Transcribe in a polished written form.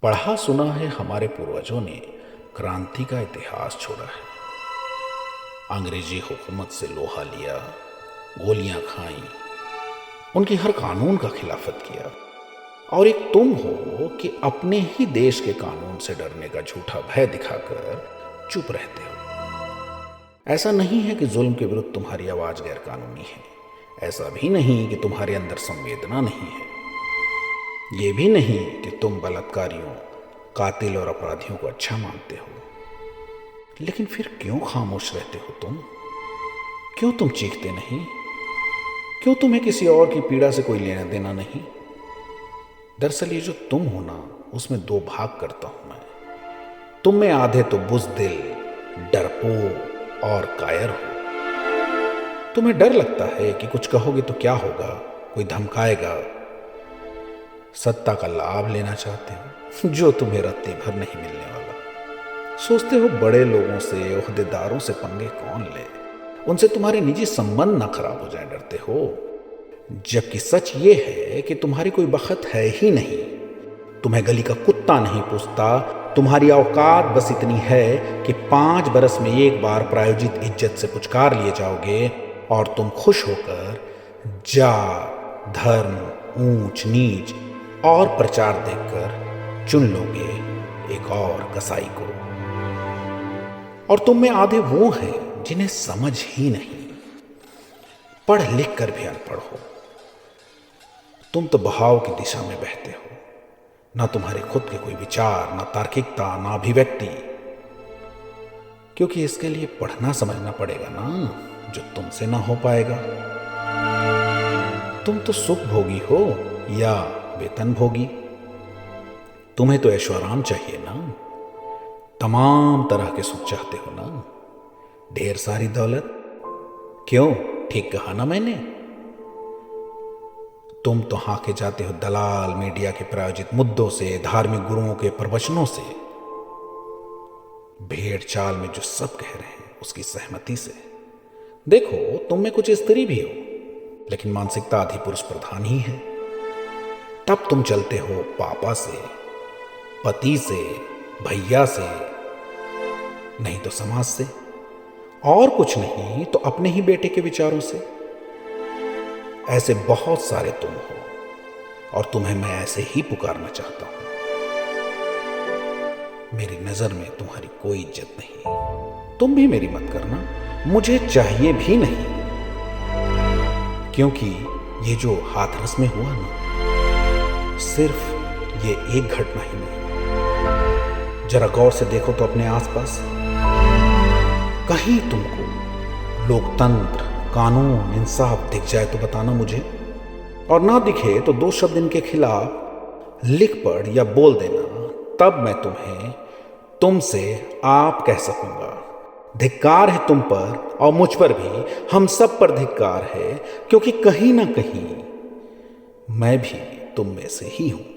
पढ़ा सुना है हमारे पूर्वजों ने क्रांति का इतिहास छोड़ा है। अंग्रेजी हुकूमत से लोहा लिया, गोलियां खाई, उनकी हर कानून का खिलाफत किया। और एक तुम हो कि अपने ही देश के कानून से डरने का झूठा भय दिखाकर चुप रहते हो। ऐसा नहीं है कि जुल्म के विरुद्ध तुम्हारी आवाज गैर कानूनी है। ऐसा भी नहीं कि तुम्हारे अंदर संवेदना नहीं है। ये भी नहीं कि तुम बलात्कारियों, कातिल और अपराधियों को अच्छा मानते हो। लेकिन फिर क्यों खामोश रहते हो तुम? क्यों तुम चीखते नहीं? क्यों तुम्हें किसी और की पीड़ा से कोई लेना देना नहीं? दरअसल ये जो तुम हो ना, उसमें दो भाग करता हूं मैं। तुम में आधे तो बुज़दिल, डरपोक और कायर हो। तुम्हें डर लगता है कि कुछ कहोगे तो क्या होगा, कोई धमकाएगा। सत्ता का लाभ लेना चाहते हो जो तुम्हें रत्ती भर नहीं मिलने वाला। सोचते हो बड़े लोगों से, ओहदेदारों से पंगे कौन ले, उनसे तुम्हारे निजी संबंध ना खराब हो जाए डरते हो। जबकि सच ये है कि तुम्हारी कोई बखत है ही नहीं। तुम्हें गली का कुत्ता नहीं पूछता। तुम्हारी औकात बस इतनी है कि 5 बरस में एक बार प्रायोजित इज्जत से पुचकार लिए जाओगे और तुम खुश होकर जात, धर्म, ऊंच नीच और प्रचार देखकर चुन लोगे एक और कसाई को। और तुम में आधे वो हैं जिन्हें समझ ही नहीं, पढ़ लिख कर भी अनपढ़ हो। तुम तो बहाव की दिशा में बहते हो। ना तुम्हारे खुद के कोई विचार, ना तार्किकता, ना अभिव्यक्ति। क्योंकि इसके लिए पढ़ना समझना पड़ेगा ना, जो तुमसे ना हो पाएगा। तुम तो सुख भोगी हो या वेतन भोगी। तुम्हें तो ऐशोआराम चाहिए ना, तमाम तरह के सुख चाहते हो ना, ढेर सारी दौलत। क्यों, ठीक कहा ना मैंने? तुम तो हाके जाते हो दलाल मीडिया के प्रायोजित मुद्दों से, धार्मिक गुरुओं के प्रवचनों से, भेड़ चाल में जो सब कह रहे हैं उसकी सहमति से। देखो, तुम में कुछ स्त्री भी हो, लेकिन मानसिकता आधी पुरुष प्रधान ही है। तब तुम चलते हो पापा से, पति से, भैया से, नहीं तो समाज से, और कुछ नहीं तो अपने ही बेटे के विचारों से। ऐसे बहुत सारे तुम हो, और तुम्हें मैं ऐसे ही पुकारना चाहता हूं। मेरी नजर में तुम्हारी कोई इज्जत नहीं। तुम भी मेरी मत करना, मुझे चाहिए भी नहीं। क्योंकि ये जो हाथरस में हुआ ना, सिर्फ ये एक घटना ही नहीं। जरा गौर से देखो तो अपने आसपास, कहीं तुमको लोकतंत्र, कानून, इंसाफ दिख जाए तो बताना मुझे। और ना दिखे तो 2 शब्द इनके खिलाफ लिख पढ़ या बोल देना, तब मैं तुम्हें तुमसे आप कह सकूंगा। धिक्कार है तुम पर, और मुझ पर भी, हम सब पर धिक्कार है। क्योंकि कहीं ना कहीं मैं भी तुम में से ही हूं।